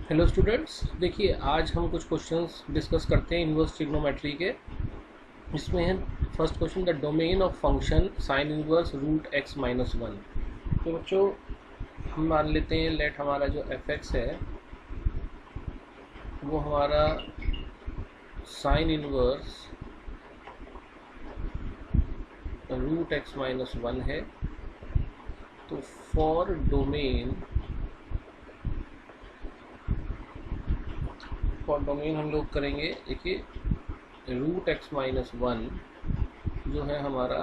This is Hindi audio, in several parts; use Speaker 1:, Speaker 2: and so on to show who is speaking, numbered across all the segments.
Speaker 1: हेलो स्टूडेंट्स, देखिए आज हम कुछ क्वेश्चंस डिस्कस करते हैं इनवर्स ट्रिग्नोमेट्री के। इसमें है first question, the domain of function sine inverse root x minus one. तो बच्चों हम मान लेते हैं लेट हमारा जो एफ एक्स है वो हमारा sine inverse root x minus one है। तो फॉर डोमेन हम लोग करेंगे, देखिए रूट एक्स माइनस वन जो है हमारा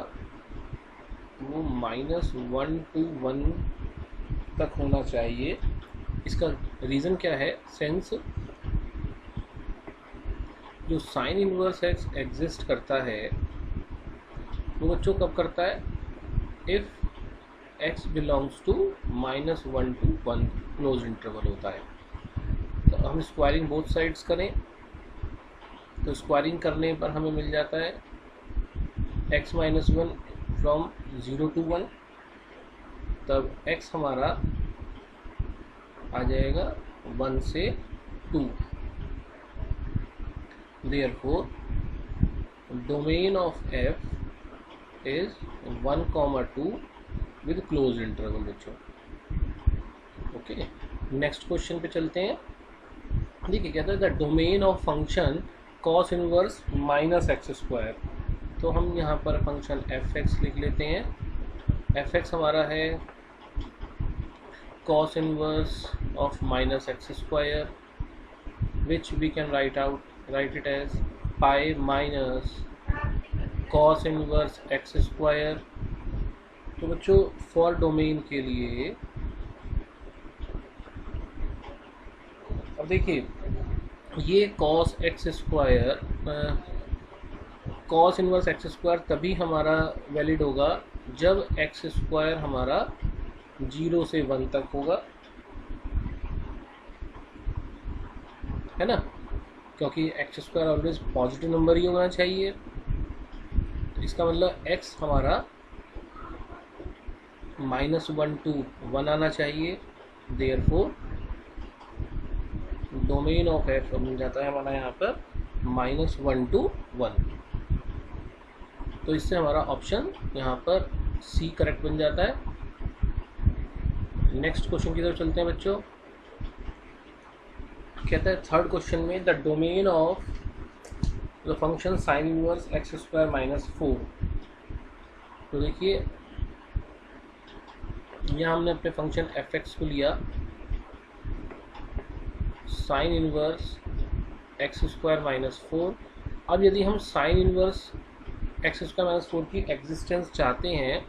Speaker 1: वो माइनस वन टू वन तक होना चाहिए। इसका रीज़न क्या है? सेंस जो साइन इनवर्स एक्स एग्जिस्ट करता है वो बच्चों कब करता है? If x belongs to minus one to one closed interval होता है। तो हम स्क्वायरिंग बोथ साइड्स करें तो स्क्वायरिंग करने पर हमें मिल जाता है x minus one from zero to one, तब एक्स हमारा आ जाएगा वन से two. Therefore domain of f is one comma two with closed interval बच्चों। ओके, नेक्स्ट क्वेश्चन पे चलते हैं। देखिए कहता है the domain of function cos inverse minus x square. तो हम यहाँ पर फंक्शन एफ एक्स लिख लेते हैं। एफ एक्स हमारा है cos inverse of minus x square, which we can write it as pi minus cos inverse x square। तो बच्चों फॉर डोमेन के लिए अब देखिए ये cos x square cos inverse x square तभी हमारा वैलिड होगा जब x स्क्वायर हमारा 0 से 1 तक होगा, है ना, क्योंकि x square always positive number ही होना चाहिए। तो इसका मतलब एक्स हमारा माइनस वन टू वन आना चाहिए। देयरफॉर डोमेन ऑफ एफ मिल जाता है हमारा यहाँ पर माइनस वन टू वन। तो इससे हमारा ऑप्शन यहाँ पर सी करेक्ट बन जाता है। नेक्स्ट क्वेश्चन की तरफ चलते हैं बच्चों। कहता है थर्ड क्वेश्चन में the domain of the function sine inverse x square minus four. तो देखिए यहाँ हमने अपने फंक्शन एफ एक्स को लिया, sign inverse x square minus four. अब यदि हम sign inverse x square minus four की एग्जिस्टेंस चाहते हैं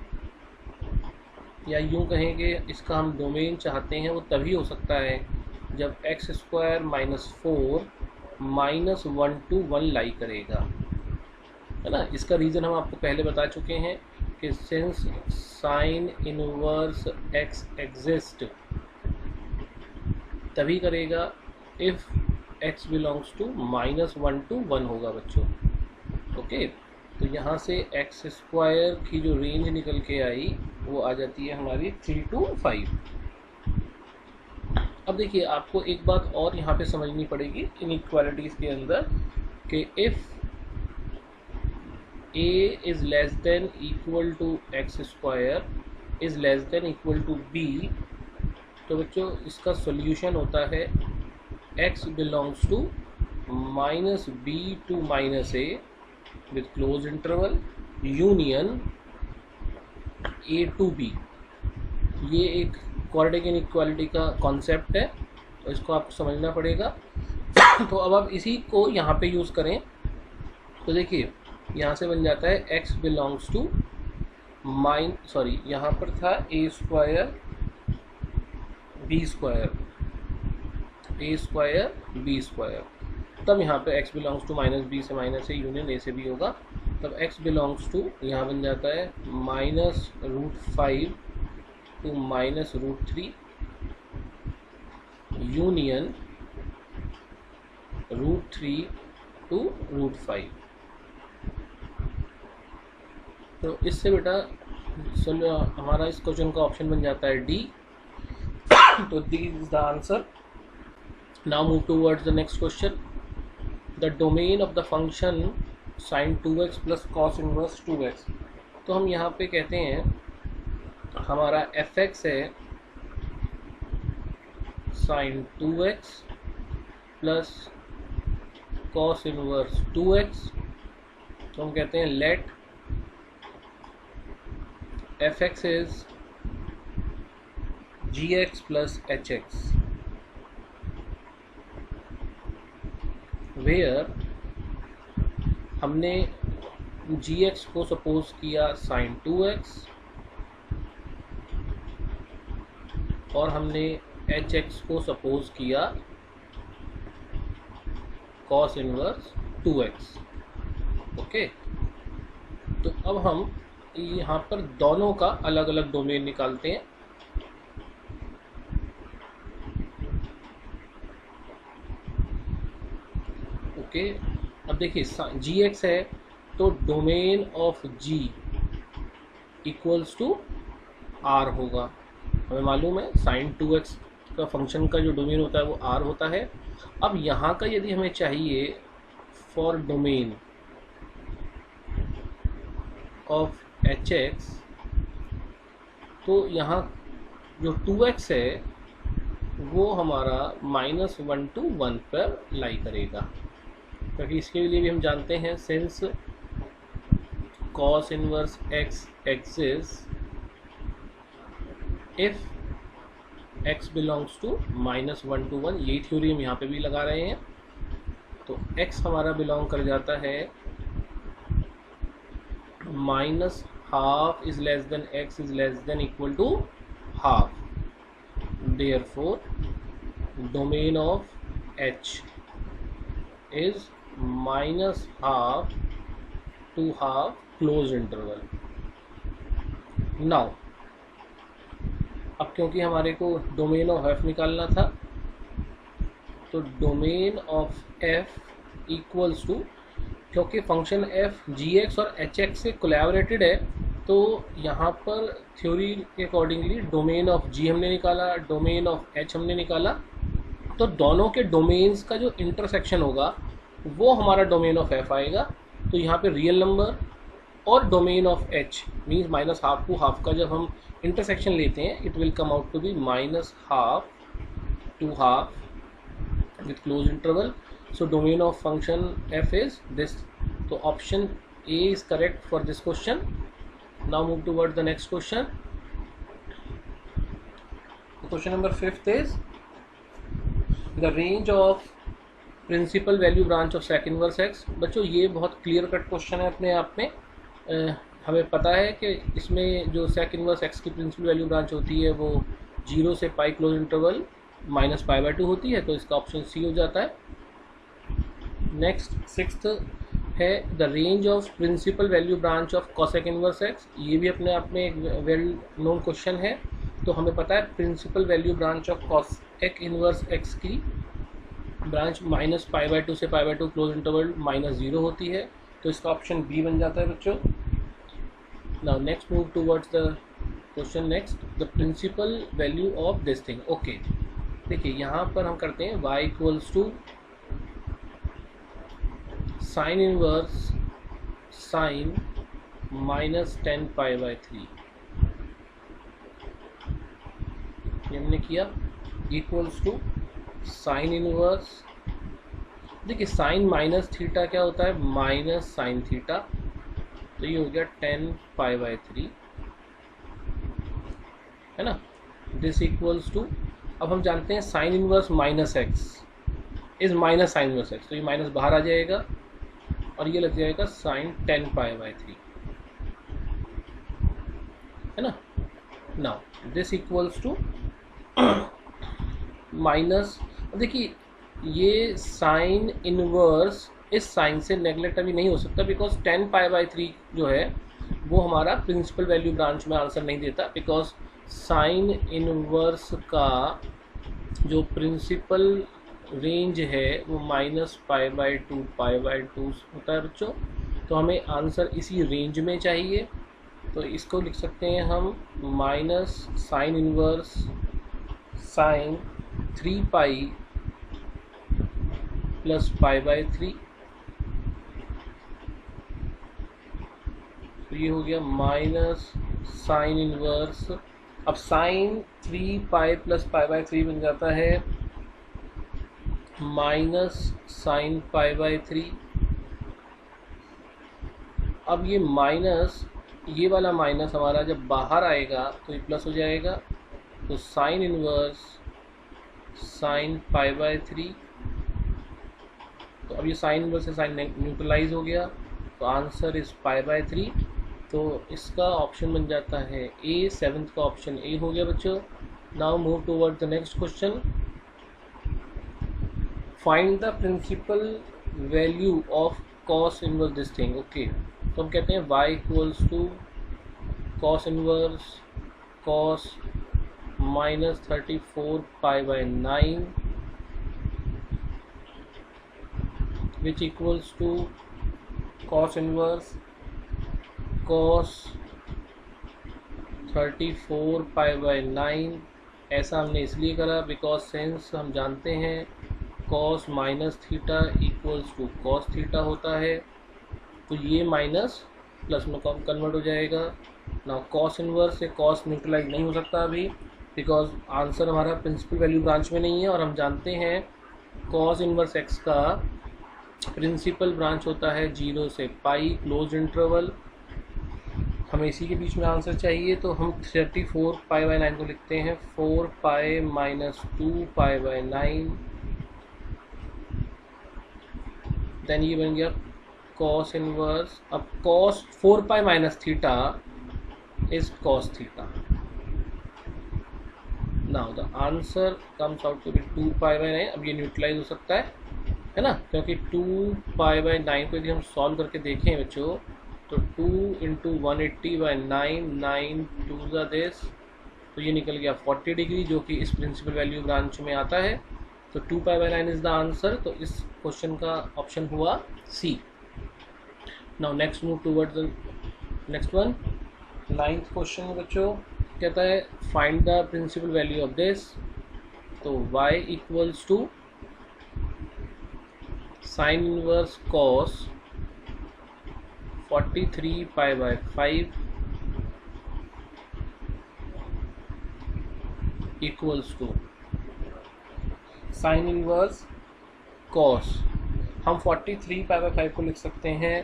Speaker 1: या यूँ कहें कि इसका हम डोमेन चाहते हैं, वो तभी हो सकता है जब x square minus four minus one to one lie करेगा, है ना। इसका रीज़न हम आपको पहले बता चुके हैं कि since sine inverse x exist तभी करेगा if x belongs to minus one to one होगा बच्चों। ओके, तो यहाँ से एक्स स्क्वायर की जो रेंज निकल के आई वो आ जाती है हमारी 3 to 5। अब देखिए आपको एक बात और यहाँ पे समझनी पड़ेगी इनइक्वालिटीज़ के अंदर कि if a is less than equal to x square is less than equal to b, तो बच्चों इसका सॉल्यूशन होता है x belongs to minus b to minus a with closed interval union a to b। ये एक क्वाड्रेटिक इनइक्वालिटी का कॉन्सेप्ट है, तो इसको आपको समझना पड़ेगा। तो अब आप इसी को यहाँ पे यूज़ करें तो देखिए यहाँ से बन जाता है x बिलोंग्स टू यहाँ पर था a स्क्वायर b स्क्वायर तब यहाँ पे x belongs to minus b से माइनस ए यूनियन ए से बी होगा। तब x बिलोंग्स टू यहाँ बन जाता है minus root five to minus root three union root three to root five. तो इससे बेटा हमारा इस क्वेश्चन का ऑप्शन बन जाता है डी। तो D is the answer Now move towards the next question. The domain of the function sin 2x plus cos inverse 2x. तो हम यहाँ पे कहते हैं हमारा fx है sin 2x plus cos inverse 2x. तो हम कहते हैं let fx is gx plus hx, where हमने gx को सपोज किया sin 2x और हमने hx को सपोज किया cos इनवर्स 2x. ओके, तो अब हम यहाँ पर दोनों का अलग अलग डोमेन निकालते हैं. ओके, अब देखिए gx है तो domain of g equals to r होगा. हमें मालूम है sin 2x का फंक्शन का जो डोमेन होता है वो r होता है. अब यहाँ का यदि हमें चाहिए फॉर डोमेन ऑफ hx, तो यहाँ जो 2x है वो हमारा -1 to 1 पर लाई करेगा, क्योंकि इसके लिए भी हम जानते हैं since cos inverse x exists if x belongs to -1 to 1, यही थ्योरी हम यहाँ पे भी लगा रहे हैं. तो x हमारा बिलोंग कर जाता है -half is less than x is less than equal to half. Therefore domain of h is -half to half closed interval. Now अब क्योंकि हमारे को डोमेन ऑफ f निकालना था, तो domain of f equals to, क्योंकि फंक्शन f gx और hx से कोलैबोरेटेड है, तो यहाँ पर थ्योरी के अकॉर्डिंगली डोमेन ऑफ g हमने निकाला, डोमेन ऑफ h हमने निकाला, तो दोनों के डोमेन्स का जो इंटरसेक्शन होगा वो हमारा डोमेन ऑफ f आएगा. तो यहाँ पे रियल नंबर और domain of h means -half to half का जब हम इंटरसेक्शन लेते हैं, it will come out to be -half to half with closed interval. So domain of function f is this. So option A is correct for this question. Now move towards the next question. Question number 5th is the range of principal value branch of sec inverse x. बच्चों ये बहुत क्लियर कट क्वेश्चन है अपने आप में. हमें पता है कि इसमें जो sec इनवर्स x की प्रिंसिपल वैल्यू ब्रांच होती है वो 0 से पाई क्लोज इंटरवल -π/2 होती है, तो इसका ऑप्शन सी हो जाता है. नेक्स्ट 6th है the range of principal value branch of cosec inverse x. ये भी अपने आप में एक वेल नोन क्वेश्चन है. तो हमें पता है principal value branch of cosec inverse x की ब्रांच -π/2 से π/2 क्लोज इंटरवल -0 होती है, तो इसका ऑप्शन बी बन जाता है बच्चों. Now next move towards the question next, the principal value of this thing. Okay, देखिए यहाँ पर हम करते हैं y equals to sine inverse sine -10π/3. ये हमने किया इक्वल्स टू साइन इनवर्स. देखिए साइन माइनस थीटा क्या होता है, माइनस साइन थीटा, तो ये हो गया 10π/3 है ना. दिस इक्वल्स टू, अब हम जानते हैं sine inverse -x is minus sine inverse x, तो ये माइनस बाहर आ जाएगा और ये लग जाएगा साइन 10π/3 है ना. Now this equals to minus, देखिए ये साइन इनवर्स इस साइन से नेगलेक्ट अभी नहीं हो सकता, बिकॉज 10π/3 जो है वो हमारा प्रिंसिपल वैल्यू ब्रांच में आंसर नहीं देता, बिकॉज साइन इनवर्स का जो प्रिंसिपल रेंज है वो -π/2 π/2 होता है बच्चों. तो हमें आंसर इसी रेंज में चाहिए, तो इसको लिख सकते हैं हम minus sine inverse sine 3π plus pi by 3, तो ये हो गया माइनस साइन इनवर्स। अब sine 3 pi plus pi by 3 बन जाता है माइनस साइन पाई बाय 3। अब ये माइनस, ये वाला माइनस हमारा जब बाहर आएगा तो ये प्लस हो जाएगा, तो sign inverse sine pi by 3। तो अब ये साइन इनवर्स से साइन न्यूट्रलाइज हो गया, तो आंसर इज पाई बाय 3। तो इसका ऑप्शन बन जाता है ए, सेवन्थ का ऑप्शन ए हो गया बच्चों। Now move toward the next question. Find the principal value of cos inverse this thing. Okay, तो हम कहते हैं y equals to cos inverse cos minus 34 pi by 9 which equals to cos inverse cos 34 pi by 9। ऐसा हमने इसलिए करा बिकॉज सिंस हम जानते हैं cos minus theta equals to cos theta होता है, तो ये माइनस प्लस में कन्वर्ट हो जाएगा ना। कॉस इनवर्स से कॉस न्यूट्रलाइज नहीं हो सकता अभी बिकॉज आंसर हमारा प्रिंसिपल वैल्यू ब्रांच में नहीं है, और हम जानते हैं कॉस इनवर्स एक्स का प्रिंसिपल ब्रांच होता है 0 से पाई क्लोज इंटरवल। हमें इसी के बीच में आंसर चाहिए, तो हम 34 पाई बाय 9 को लिखते हैं 4 pi minus 2 pi by 9। Then ये बन गया कॉस इनवर्स। अब cos 4 pi minus theta is cos theta. Now the answer comes out to be 2 pi by 9। अब ये न्यूट्रलाइज हो सकता है ना, क्योंकि 2 पाई बाय 9 को यदि हम सॉल्व करके देखें बच्चों, तो 2 इंटू 180 बाय 9, 9 2 ज़ा दिस, तो ये निकल गया 40 डिग्री, जो कि इस प्रिंसिपल वैल्यू ब्रांच में आता है। तो 2 pi by 9 is the answer. तो इस क्वेश्चन का ऑप्शन हुआ C. Now next move towards the next one. 9th question बच्चों कहता है find the principal value of this. तो y equals to sine inverse cos 43 pi by 5 equals to sine inverse cos, हम 43 पाई बाय 5 को लिख सकते हैं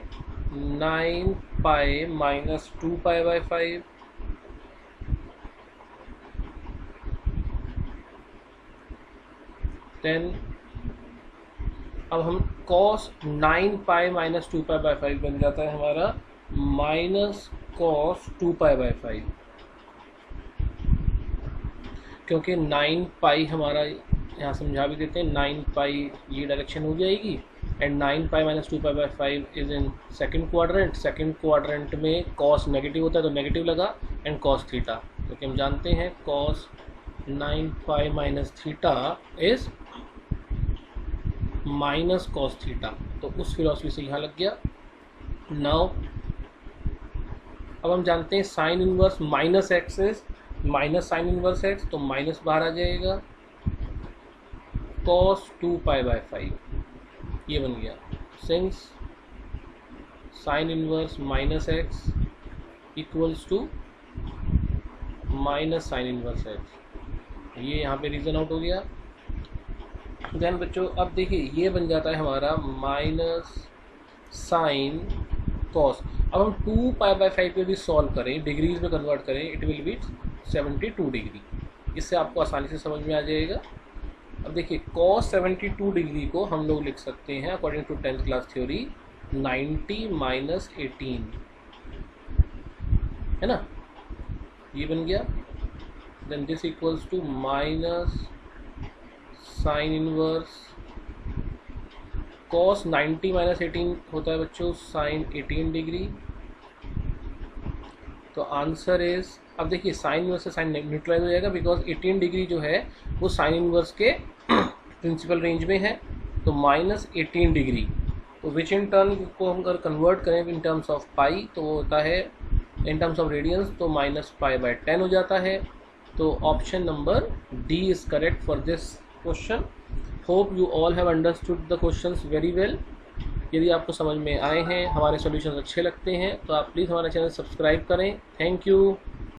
Speaker 1: 9 pi minus 2 pi by 5। Then अब हम cos 9 pi minus 2 pi by 5 बन जाता है हमारा माइनस कॉस 2 पाई बाय 5, क्योंकि 9 पाई हमारा यहाँ समझा भी देते हैं, 9 पाई ये डायरेक्शन हो जाएगी, and 9 pi minus 2 pi by 5 is in second quadrant. Second quadrant में कॉस नेगेटिव होता है तो नेगेटिव लगा, एंड कॉस थीटा, क्योंकि हम जानते हैं cos 9 pi minus theta is minus cos theta, तो उस फिलॉसफी से यहाँ लग गया। नाउ अब हम जानते हैं sign inverse minus x is minus sine inverse x, तो माइनस बाहर आ जाएगा, कॉस 2 पाई बाय 5 ये बन गया। Since sine inverse minus x equals to minus sine inverse x, ये यहाँ पे रीजन आउट हो गया। देन बच्चों अब देखिए ये बन जाता है हमारा माइनस साइन कॉस। अब हम 2 पाई बाय 5 पे भी सॉल्व करें, डिग्रीज में कन्वर्ट करें, इट विल बी 72 डिग्री। इससे आपको आसानी से समझ में आ जाएगा। अब देखिए कॉस 72 डिग्री को हम लोग लिख सकते हैं according to 10th class theory 90 minus 18, है ना, ये बन गया। Then this equals to minus sine inverse cos 90 minus 18 होता है बच्चों साइन 18 डिग्री। तो आंसर इज, अब देखिए साइन इनवर्स से साइन न्यूट्रलाइज हो जाएगा बिकॉज 18 डिग्री जो है वो साइन इनवर्स के प्रिंसिपल रेंज में है, तो माइनस 18 डिग्री, तो विच इन टर्न को हम अगर कन्वर्ट करें इन टर्म्स ऑफ पाई तो वो होता है इन टर्म्स ऑफ रेडियंस, तो माइनस पाई बाय 10 हो जाता है। तो option number D is correct for this question. Hope you all have understood the questions very well. यदि आपको समझ में आए हैं, हमारे सॉल्यूशंस अच्छे लगते हैं, तो आप प्लीज़ हमारा चैनल सब्सक्राइब करें। Thank you.